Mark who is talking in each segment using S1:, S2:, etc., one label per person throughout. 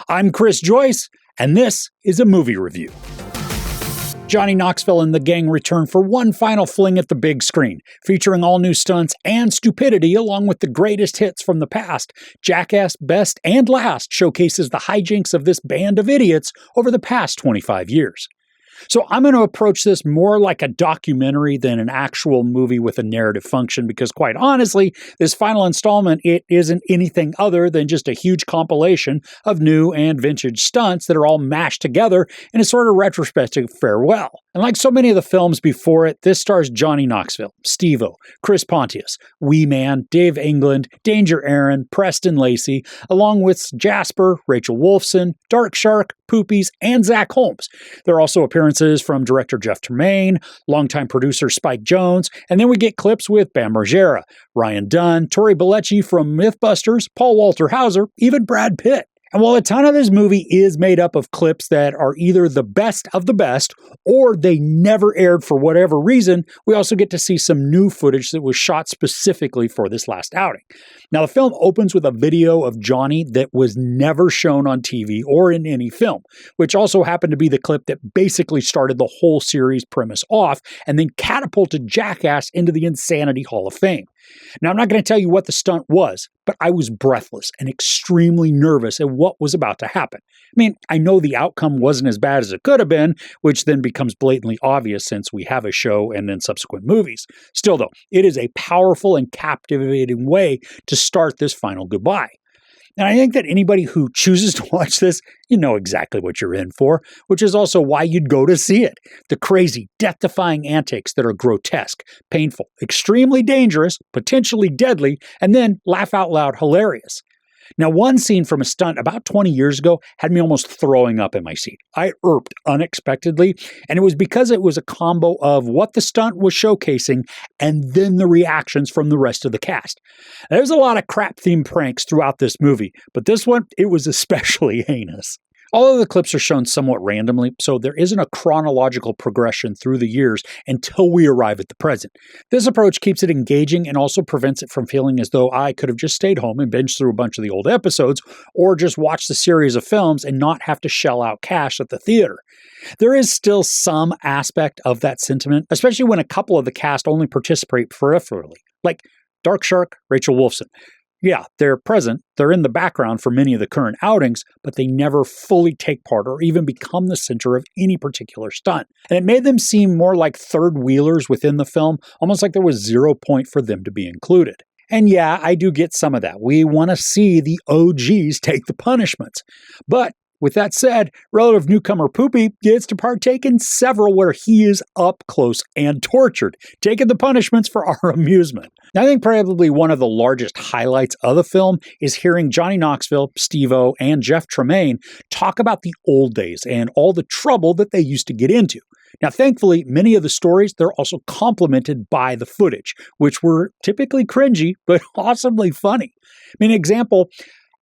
S1: I'm Chris Joyce, and this is a movie review. Johnny Knoxville and the gang return for one final fling at the big screen, featuring all new stunts and stupidity along with the greatest hits from the past. Jackass Best and Last showcases the hijinks of this band of idiots over the past 25 years. So I'm going to approach this more like a documentary than an actual movie with a narrative function because, quite honestly, this final installment, it isn't anything other than just a huge compilation of new and vintage stunts that are all mashed together in a sort of retrospective farewell. And like so many of the films before it, this stars Johnny Knoxville, Steve-O, Chris Pontius, Wee Man, Dave England, Danger Ehren, Preston Lacy, along with Jasper, Rachel Woflson, Dark Shark, Poopies, and Zach Holmes. There are also appearances from director Jeff Tremaine, longtime producer Spike Jonze, and then we get clips with Bam Margera, Ryan Dunn, Tori Belleci from MythBusters, Walter Hauser, even Brad Pitt. And while a ton of this movie is made up of clips that are either the best of the best or they never aired for whatever reason, we also get to see some new footage that was shot specifically for this last outing. Now, the film opens with a video of Johnny that was never shown on TV or in any film, which also happened to be the clip that basically started the whole series premise off and then catapulted Jackass into the Insanity Hall of Fame. Now, I'm not going to tell you what the stunt was, but I was breathless and extremely nervous at what was about to happen. I mean, I know the outcome wasn't as bad as it could have been, which then becomes blatantly obvious since we have a show and then subsequent movies. Still, though, it is a powerful and captivating way to start this final goodbye. And I think that anybody who chooses to watch this, you know exactly what you're in for, which is also why you'd go to see it. The crazy, death-defying antics that are grotesque, painful, extremely dangerous, potentially deadly, and then laugh-out-loud hilarious. Now, one scene from a stunt about 20 years ago had me almost throwing up in my seat. I irped unexpectedly, and it was because it was a combo of what the stunt was showcasing and then the reactions from the rest of the cast. There's a lot of crap-themed pranks throughout this movie, but this one, it was especially heinous. All of the clips are shown somewhat randomly, so there isn't a chronological progression through the years until we arrive at the present. This approach keeps it engaging and also prevents it from feeling as though I could have just stayed home and binged through a bunch of the old episodes, or just watched the series of films and not have to shell out cash at the theater. There is still some aspect of that sentiment, especially when a couple of the cast only participate peripherally, like Dark Shark, Rachel Woflson. Yeah, they're present, they're in the background for many of the current outings, but they never fully take part or even become the center of any particular stunt. And it made them seem more like third-wheelers within the film, almost like there was 0 point for them to be included. And yeah, I do get some of that. We want to see the OGs take the punishments. But with that said, relative newcomer Poopy gets to partake in several where he is up close and tortured, taking the punishments for our amusement. Now, I think probably one of the largest highlights of the film is hearing Johnny Knoxville, Steve-O, and Jeff Tremaine talk about the old days and all the trouble that they used to get into. Now, thankfully, many of the stories, they're also complemented by the footage, which were typically cringy, but awesomely funny. I mean, example,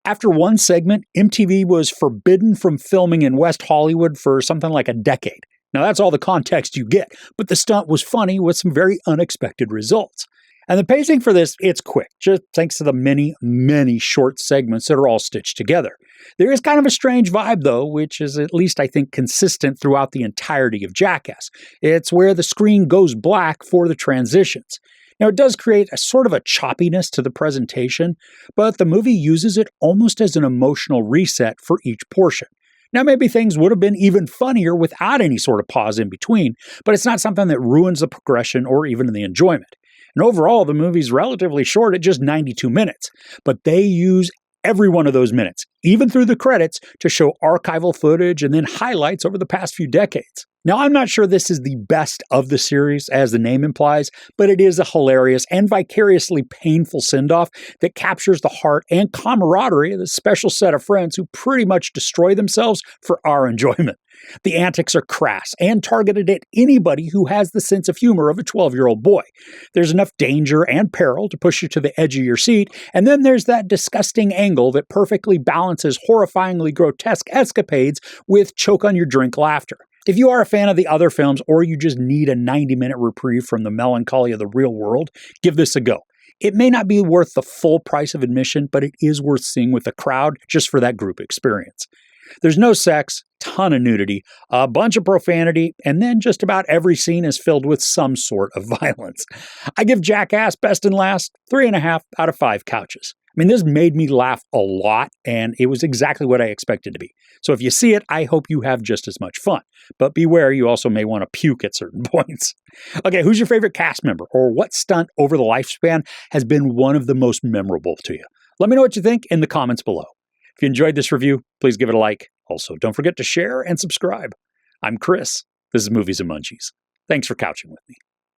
S1: after one segment, MTV was forbidden from filming in West Hollywood for something like a decade. Now, that's all the context you get, but the stunt was funny with some very unexpected results. And the pacing for this, it's quick, just thanks to the many, many short segments that are all stitched together. There is kind of a strange vibe, though, which is at least, I think, consistent throughout the entirety of Jackass. It's where the screen goes black for the transitions. Now, it does create a sort of a choppiness to the presentation, but the movie uses it almost as an emotional reset for each portion. Now, maybe things would have been even funnier without any sort of pause in between, but it's not something that ruins the progression or even the enjoyment. And overall, the movie's relatively short at just 92 minutes, but they use every one of those minutes, even through the credits, to show archival footage and then highlights over the past few decades. Now, I'm not sure this is the best of the series, as the name implies, but it is a hilarious and vicariously painful send-off that captures the heart and camaraderie of this special set of friends who pretty much destroy themselves for our enjoyment. The antics are crass and targeted at anybody who has the sense of humor of a 12-year-old boy. There's enough danger and peril to push you to the edge of your seat, and then there's that disgusting angle that perfectly balances horrifyingly grotesque escapades with choke-on-your-drink laughter. If you are a fan of the other films or you just need a 90-minute reprieve from the melancholy of the real world, give this a go. It may not be worth the full price of admission, but it is worth seeing with a crowd just for that group experience. There's no sex, ton of nudity, a bunch of profanity, and then just about every scene is filled with some sort of violence. I give Jackass best and last 3.5 out of 5 couches. I mean, this made me laugh a lot, and it was exactly what I expected to be. So if you see it, I hope you have just as much fun. But beware, you also may want to puke at certain points. Okay, who's your favorite cast member, or what stunt over the lifespan has been one of the most memorable to you? Let me know what you think in the comments below. If you enjoyed this review, please give it a like. Also, don't forget to share and subscribe. I'm Chris. This is Movies and Munchies. Thanks for couching with me.